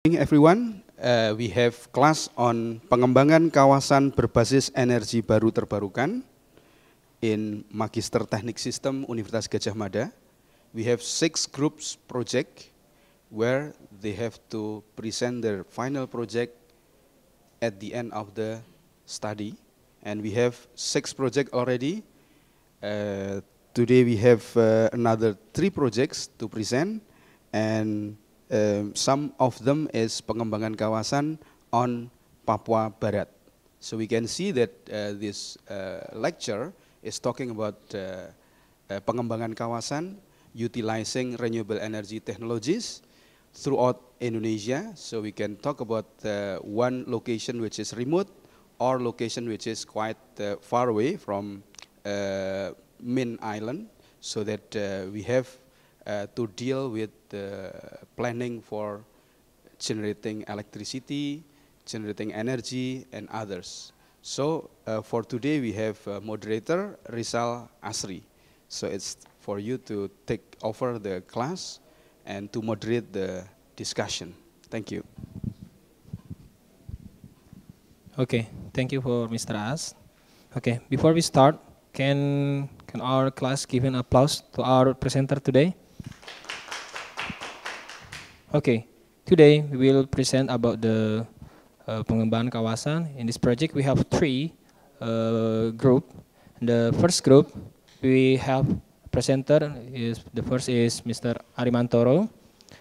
Good morning everyone. We have class on pengembangan kawasan berbasis energi baru terbarukan in Magister Teknik Sistem Universitas Gadjah Mada. We have 6 groups project where they have to present their final project at the end of the study. And we have 6 projects already. Today we have another 3 projects to present, and some of them is pengembangan kawasan on Papua Barat. So we can see that this lecture is talking about pengembangan kawasan utilizing renewable energy technologies throughout Indonesia. So we can talk about one location which is remote or location which is quite far away from main island, so that we have to deal with planning for generating electricity, generating energy, and others. So for today we have moderator Rizal Asri. So it's for you to take over the class and to moderate the discussion. Thank you. Okay, thank you for Mr. As. Okay, before we start, can our class give an applause to our presenter today? Okay, today we will present about the pengembangan kawasan. In this project, we have 3 group. The first group, we have presenter. The first is Mr. Arimantoro.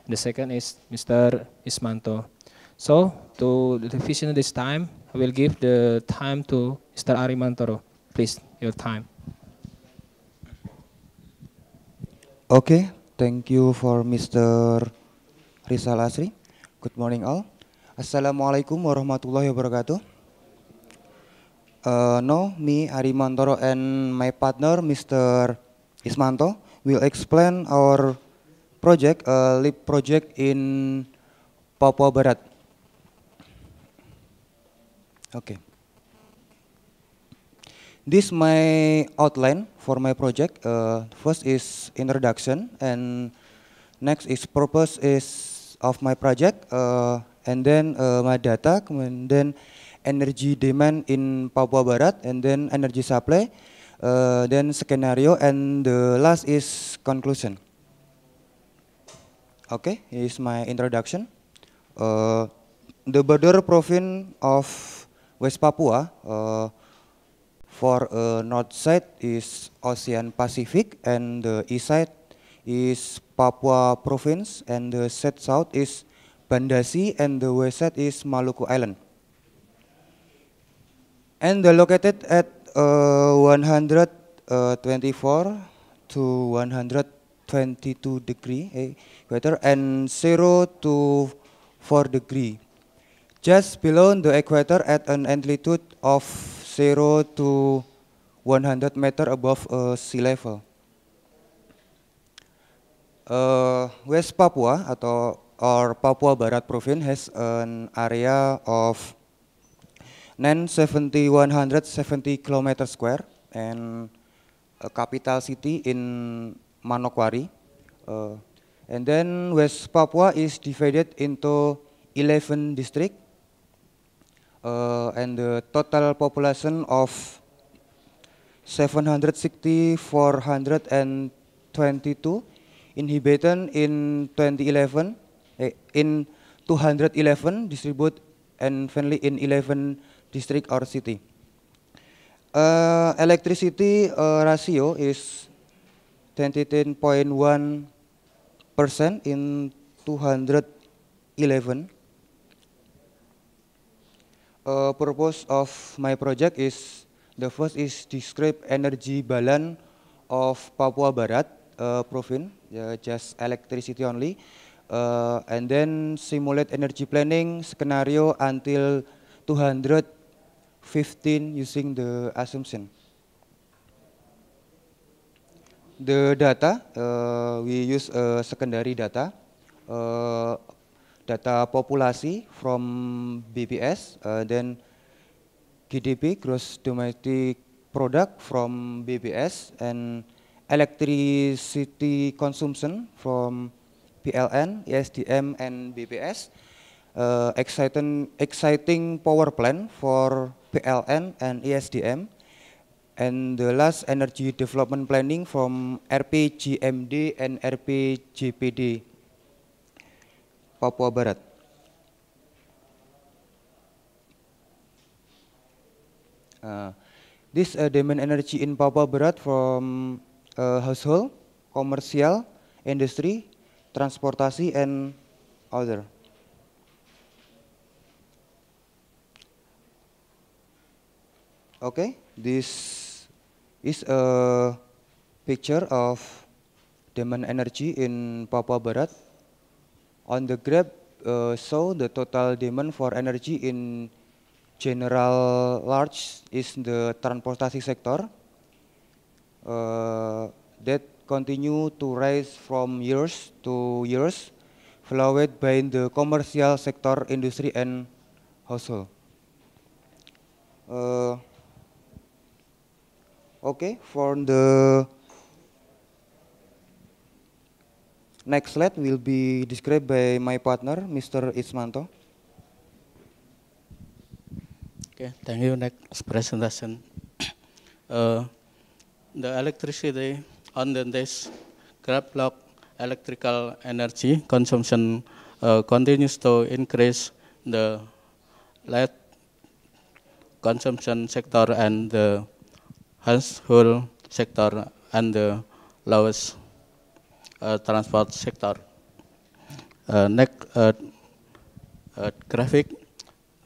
The second is Mr. Ismanto. So, to the division this time, I will give the time to Mr. Arimantoro. Please, your time. Okay, thank you for Mr. Rizal Asri. Good morning all. Assalamualaikum warahmatullahi wabarakatuh. Now, me, Arimantoro, and my partner, Mr. Ismanto, will explain our project, LEAP project in Papua Barat. Okay. This my outline for my project. First is introduction, and next is purpose of my project, and then my data, and then energy demand in Papua Barat, and then energy supply, then scenario, and the last is conclusion. Okay, is my introduction. The border province of West Papua, for north side is Ocean Pacific, and the east side is Papua province, and the south is Banda Sea, and the west side is Maluku Island. And they're located at 124 to 122 degree equator, and 0 to 4 degree, just below the equator at an altitude of 0 to 100 meter above sea level. West Papua or Papua Barat Province has an area of 9,170 km square and a capital city in Manokwari. And then West Papua is divided into 11 districts. And the total population of 760,422 inhabitant in 2011, in 211 distribute and finally in 11 district or city. Electricity ratio is 10.1% in 211. Purpose of my project is, the first is describe energy balance of Papua Barat province, just electricity only, and then simulate energy planning scenario until 215 using the assumption. The data, we use secondary data, data populasi from BPS, then GDP, gross domestic product from BPS, and electricity consumption from PLN, ESDM, and BPS, exciting power plant for PLN and ESDM. And the last energy development planning from RPGMD and RPGPD Papua Barat. This demand energy in Papua Barat from household, commercial, industry, transportasi, and other. Okay, this is a picture of demand energy in Papua Barat. On the graph, show the total demand for energy in general large is the transportasi sector that continue to rise from years to years, followed by the commercial sector, industry, and household. Okay, for the next slide will be described by my partner, Mr. Ismanto. Okay, thank you. Next presentation. The electricity on this graph plot electrical energy consumption continues to increase the light consumption sector and the household sector and the lowest transport sector. Next graphic,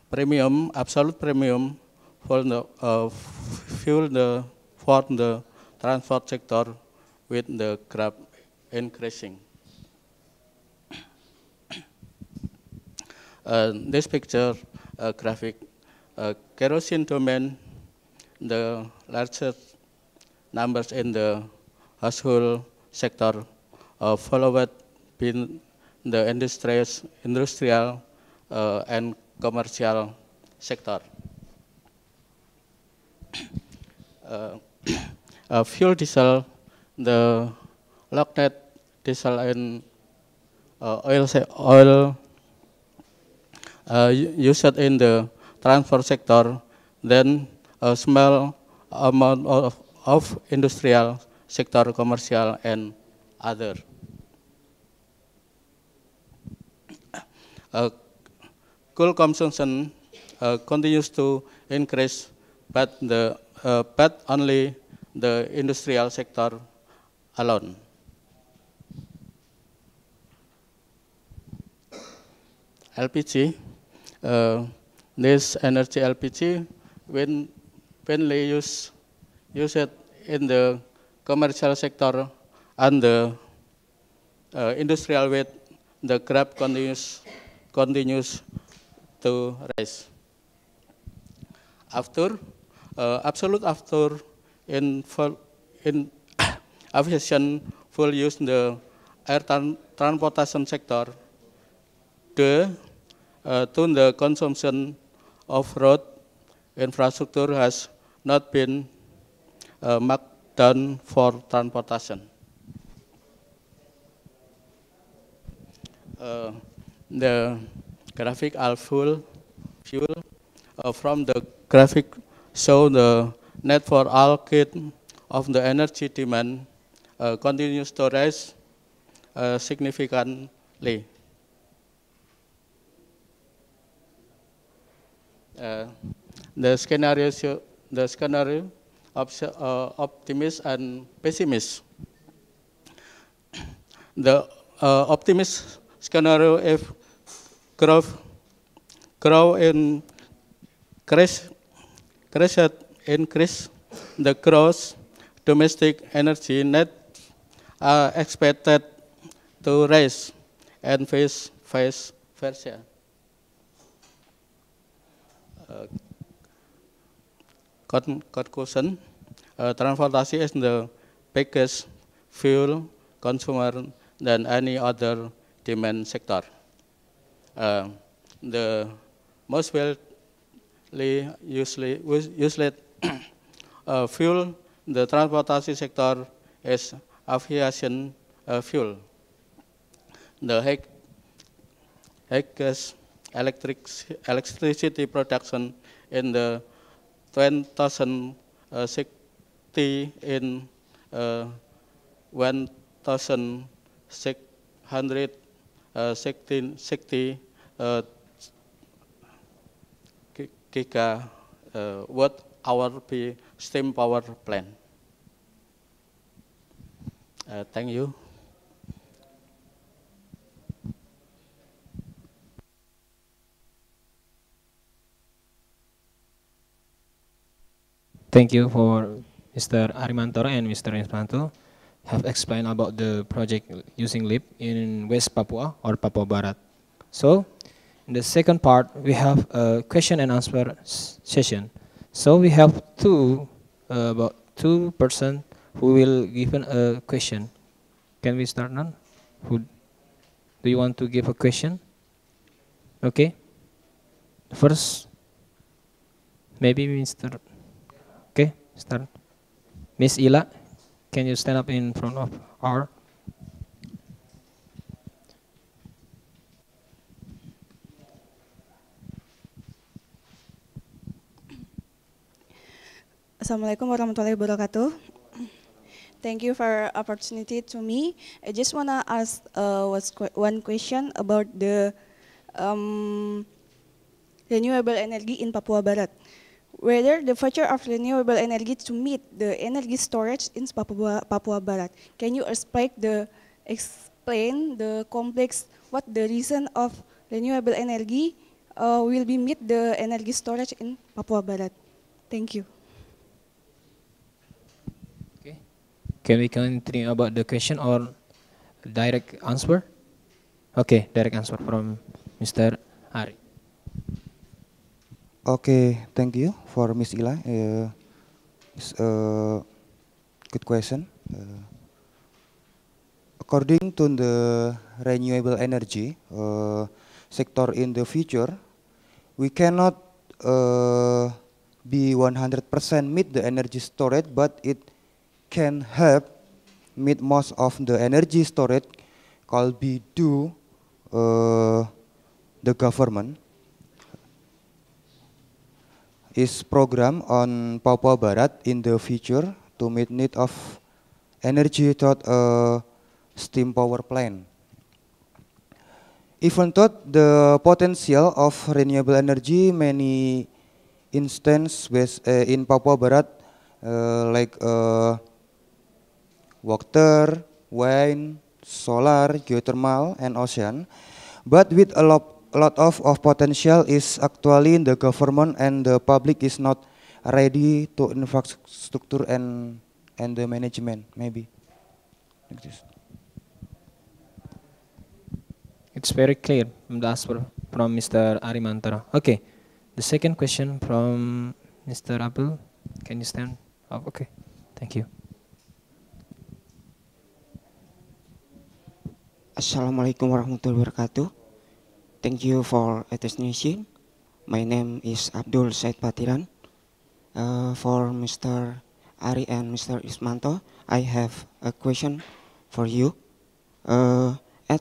premium, absolute premium for the fuel for the transport sector with the graph increasing. This picture graphic, kerosene domain, the largest numbers in the household sector, followed by the industrial and commercial sector. Fuel diesel, the locked diesel and oil used in the transport sector, then a small amount of industrial sector, commercial, and other. Coal consumption continues to increase, but only the industrial sector alone. LPG, this energy LPG mainly used in the commercial sector and the industrial with the graph continues to rise. Absolute after in aviation full use the air transportation sector, to the consumption of road infrastructure has not been marked down for transportation. The graphic are fuel from the graphic show the net for all kit of the energy demand continues to rise significantly. The scenario of optimist and pessimist. The optimist scenario, if growth increase the gross domestic energy net are expected to rise and vice versa. Conclusion, transportation is the biggest fuel consumer than any other demand sector. The most widely used fuel the transportation sector is aviation fuel. The highest electricity production in the 2060 in 1660 gigawatt hour per steam power plant. Thank you. Thank you for Mr. Arimantoro and Mr. Ismanto have explained about the project using LEAP in West Papua or Papua Barat. So, in the second part, we have a question and answer session. So we have about two person who will give a question. Can we start now? Do you want to give a question? Okay. First, maybe Mr. Okay, start. Miss Ila, can you stand up in front of our? Assalamualaikum warahmatullahi wabarakatuh. Thank you for opportunity to me. I just wanna ask one question about the renewable energy in Papua Barat. Whether the future of renewable energy to meet the energy storage in Papua Barat. Can you explain the complex what the reason of renewable energy will be meet the energy storage in Papua Barat? Thank you. Okay. Can we continue about the question or direct answer? Okay, direct answer from Mr. Ari. Okay, thank you for Miss Ila. It's a good question. According to the renewable energy sector in the future, we cannot be 100% meet the energy storage, but it can help meet most of the energy storage called be do the government is program on Papua Barat in the future to meet need of energy through a steam power plant. Even though the potential of renewable energy many instances in Papua Barat like water, wind, solar, geothermal, and ocean, but with a lot of potential is actually in the government and the public is not ready to infrastructure and the management maybe like this. It's very clear from the answer from Mr. Arimantoro. Okay, the second question from Mr. Abdul. Can you stand up? Okay, thank you. Assalamualaikum warahmatullahi wabarakatuh. Thank you for attention. My name is Abdul Said Patiran. For Mr. Ari and Mr. Ismanto, I have a question for you. At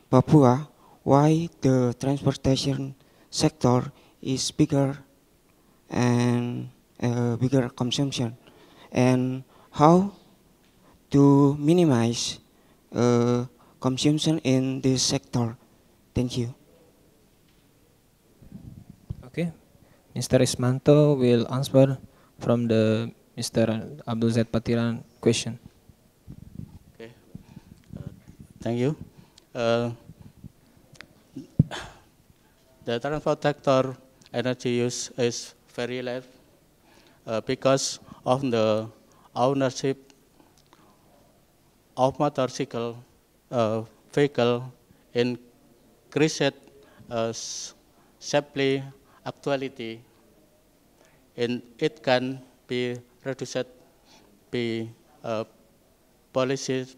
Papua, why the transportation sector is bigger and bigger consumption, and how to minimize consumption in this sector? Thank you. Okay, Mr. Ismanto will answer from the Mr. Abdul Zaid Patiran question. Okay, thank you. The transport sector energy use is very less because of the ownership of motorcycle vehicle increased safely actuality, and it can be reduced by policies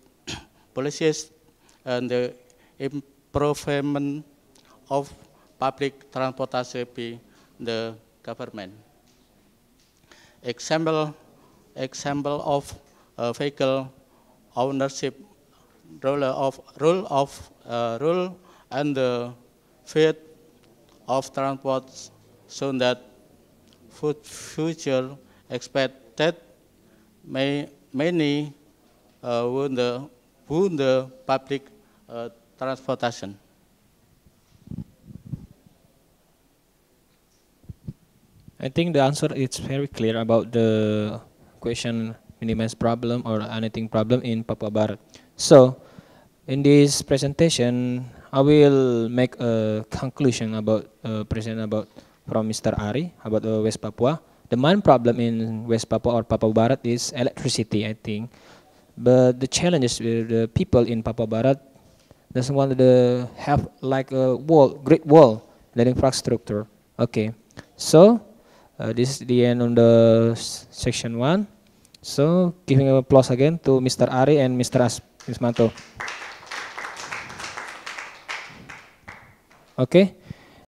and the improvement of public transportation by the government. Example of vehicle ownership rule and the fate of transport shown that future expected many wound the public transportation. I think the answer is very clear about the question minimize problem or anything problem in Papua Barat. So, in this presentation, I will make a conclusion about present about from Mr. Ari about West Papua. The main problem in West Papua or Papua Barat is electricity, I think. But the challenges with the people in Papua Barat doesn't want to have like a wall, great wall, the infrastructure. Okay, so this is the end of the section 1. So giving applause again to Mr. Ari and Mr. Ismanto. Okay.